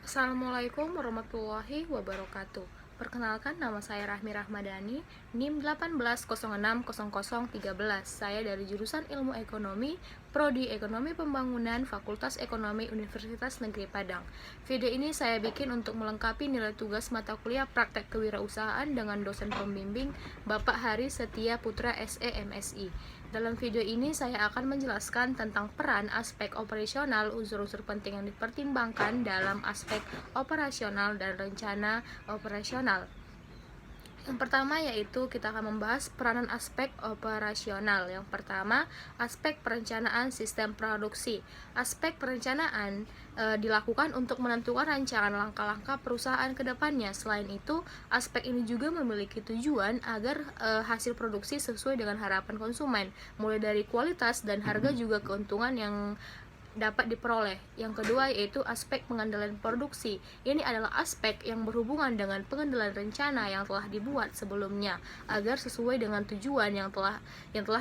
Assalamualaikum warahmatullahi wabarakatuh. Perkenalkan, nama saya Rahmi Rahmadani, NIM 18060013. Saya dari jurusan Ilmu Ekonomi, Prodi Ekonomi Pembangunan, Fakultas Ekonomi Universitas Negeri Padang. Video ini saya bikin untuk melengkapi nilai tugas mata kuliah Praktek Kewirausahaan dengan dosen pembimbing Bapak Hari Setia Putra SE MSI. Dalam video ini saya akan menjelaskan tentang peran aspek operasional, unsur-unsur penting yang dipertimbangkan dalam aspek operasional dan rencana operasional. Yang pertama yaitu kita akan membahas peranan aspek operasional. Yang pertama, aspek perencanaan sistem produksi. Aspek perencanaan dilakukan untuk menentukan rancangan langkah-langkah perusahaan ke depannya. Selain itu, aspek ini juga memiliki tujuan agar hasil produksi sesuai dengan harapan konsumen, mulai dari kualitas dan harga juga keuntungan yang dapat diperoleh. Yang kedua yaitu aspek pengendalian produksi. Ini adalah aspek yang berhubungan dengan pengendalian rencana yang telah dibuat sebelumnya agar sesuai dengan tujuan yang telah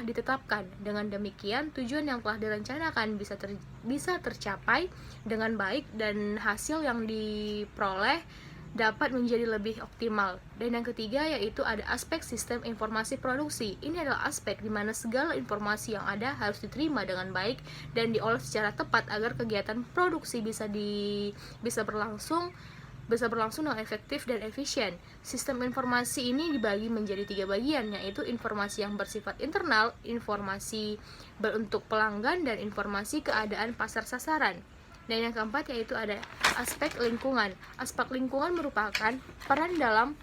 ditetapkan. Dengan demikian, tujuan yang telah direncanakan bisa tercapai dengan baik dan hasil yang diperoleh dapat menjadi lebih optimal. Dan yang ketiga yaitu ada aspek sistem informasi produksi. Ini adalah aspek di mana segala informasi yang ada harus diterima dengan baik dan diolah secara tepat agar kegiatan produksi bisa berlangsung dengan efektif dan efisien. Sistem informasi ini dibagi menjadi 3 bagian, yaitu informasi yang bersifat internal, informasi beruntuk pelanggan, dan informasi keadaan pasar sasaran. Dan yang keempat yaitu ada aspek lingkungan. Aspek lingkungan merupakan peran dalam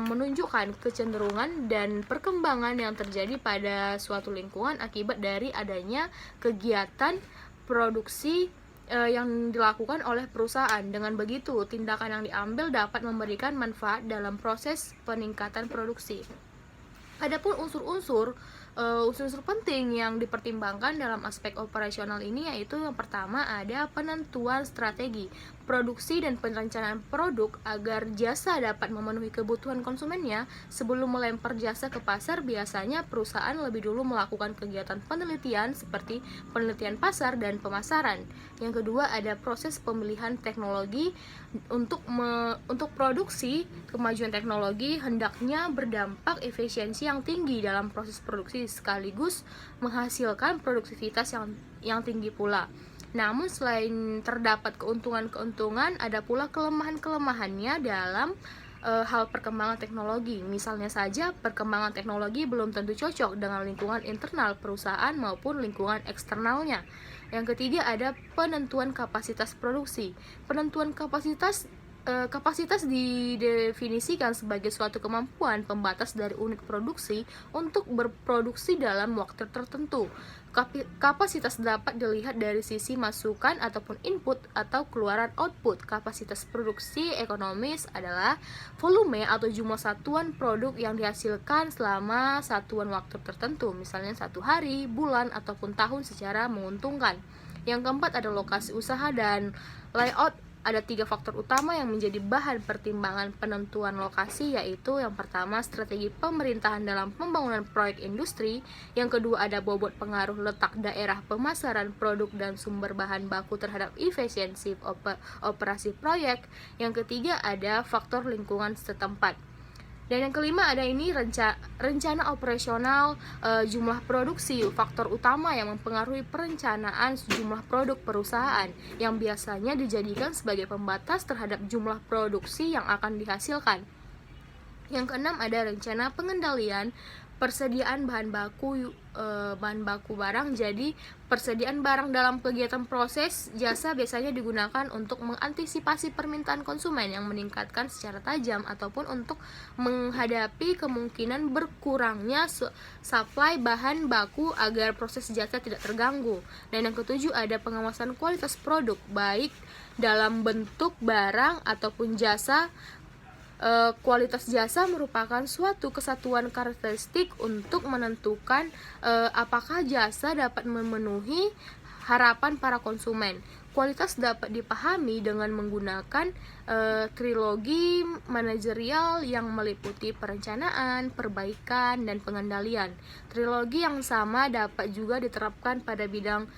menunjukkan kecenderungan dan perkembangan yang terjadi pada suatu lingkungan akibat dari adanya kegiatan produksi yang dilakukan oleh perusahaan. Dengan begitu, tindakan yang diambil dapat memberikan manfaat dalam proses peningkatan produksi. Adapun unsur-unsur penting yang dipertimbangkan dalam aspek operasional ini yaitu yang pertama ada penentuan strategi produksi dan perencanaan produk agar jasa dapat memenuhi kebutuhan konsumennya. Sebelum melempar jasa ke pasar, biasanya perusahaan lebih dulu melakukan kegiatan penelitian seperti penelitian pasar dan pemasaran. Yang kedua ada proses pemilihan teknologi. Untuk produksi, kemajuan teknologi hendaknya berdampak efisiensi yang tinggi dalam proses produksi sekaligus menghasilkan produktivitas yang tinggi pula. Namun selain terdapat keuntungan-keuntungan, ada pula kelemahan-kelemahannya dalam hal perkembangan teknologi. Misalnya saja, perkembangan teknologi belum tentu cocok dengan lingkungan internal perusahaan maupun lingkungan eksternalnya. Yang ketiga ada penentuan kapasitas produksi. Penentuan kapasitas didefinisikan sebagai suatu kemampuan pembatas dari unit produksi untuk berproduksi dalam waktu tertentu. Kapasitas dapat dilihat dari sisi masukan ataupun input atau keluaran output. Kapasitas produksi ekonomis adalah volume atau jumlah satuan produk yang dihasilkan selama satuan waktu tertentu, misalnya 1 hari, bulan, ataupun tahun secara menguntungkan. Yang keempat ada lokasi usaha dan layout. Ada 3 faktor utama yang menjadi bahan pertimbangan penentuan lokasi, yaitu yang pertama strategi pemerintahan dalam pembangunan proyek industri, yang kedua ada bobot pengaruh letak daerah pemasaran produk dan sumber bahan baku terhadap efisiensi operasi proyek, yang ketiga ada faktor lingkungan setempat. Dan yang kelima ada ini rencana operasional jumlah produksi, faktor utama yang mempengaruhi perencanaan jumlah produk perusahaan yang biasanya dijadikan sebagai pembatas terhadap jumlah produksi yang akan dihasilkan. Yang keenam ada rencana pengendalian persediaan bahan baku barang. Jadi persediaan barang dalam kegiatan proses jasa biasanya digunakan untuk mengantisipasi permintaan konsumen yang meningkatkan secara tajam ataupun untuk menghadapi kemungkinan berkurangnya supply bahan baku agar proses jasa tidak terganggu. Dan yang ketujuh ada pengawasan kualitas produk baik dalam bentuk barang ataupun jasa. Kualitas jasa merupakan suatu kesatuan karakteristik untuk menentukan apakah jasa dapat memenuhi harapan para konsumen. Kualitas dapat dipahami dengan menggunakan trilogi manajerial yang meliputi perencanaan, perbaikan, dan pengendalian. Trilogi yang sama dapat juga diterapkan pada bidang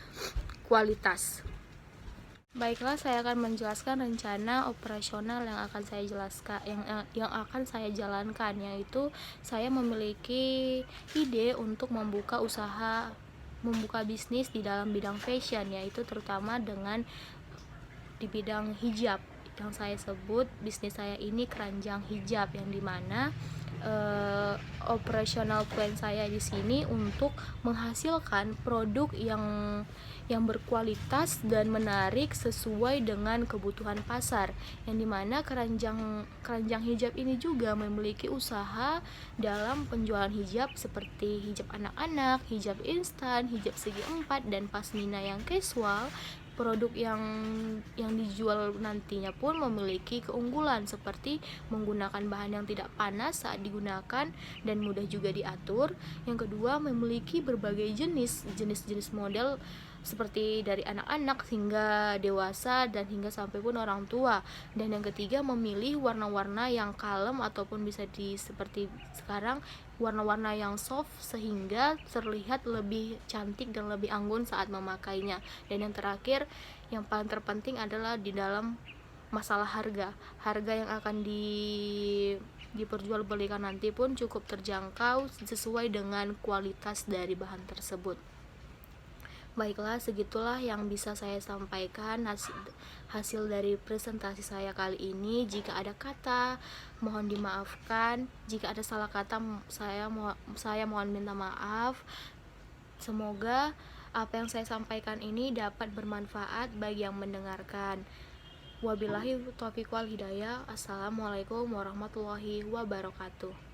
kualitas. Baiklah, saya akan menjelaskan rencana operasional yang akan saya jelaskan, yang akan saya jalankan, yaitu saya memiliki ide untuk membuka bisnis di dalam bidang fashion, yaitu terutama di bidang hijab. Yang saya sebut bisnis saya ini keranjang hijab, yang dimana operational plan saya di sini untuk menghasilkan produk yang berkualitas dan menarik sesuai dengan kebutuhan pasar, yang dimana keranjang hijab ini juga memiliki usaha dalam penjualan hijab seperti hijab anak-anak, hijab instan, hijab segi empat, dan pasmina yang casual. Produk yang dijual nantinya pun memiliki keunggulan seperti menggunakan bahan yang tidak panas saat digunakan dan mudah juga diatur. Yang kedua, memiliki berbagai jenis model seperti dari anak-anak hingga dewasa dan hingga sampai pun orang tua. Dan yang ketiga, memilih warna-warna yang kalem ataupun bisa seperti sekarang warna-warna yang soft sehingga terlihat lebih cantik dan lebih anggun saat memakainya. Dan yang terakhir, yang paling terpenting adalah di dalam masalah harga yang akan diperjualbelikan nanti pun cukup terjangkau sesuai dengan kualitas dari bahan tersebut. Baiklah, segitulah yang bisa saya sampaikan hasil dari presentasi saya kali ini. Jika ada kata, mohon dimaafkan. Jika ada salah kata, saya mohon minta maaf. Semoga apa yang saya sampaikan ini dapat bermanfaat bagi yang mendengarkan. Wabillahi taufiq wal hidayah. Assalamualaikum warahmatullahi wabarakatuh.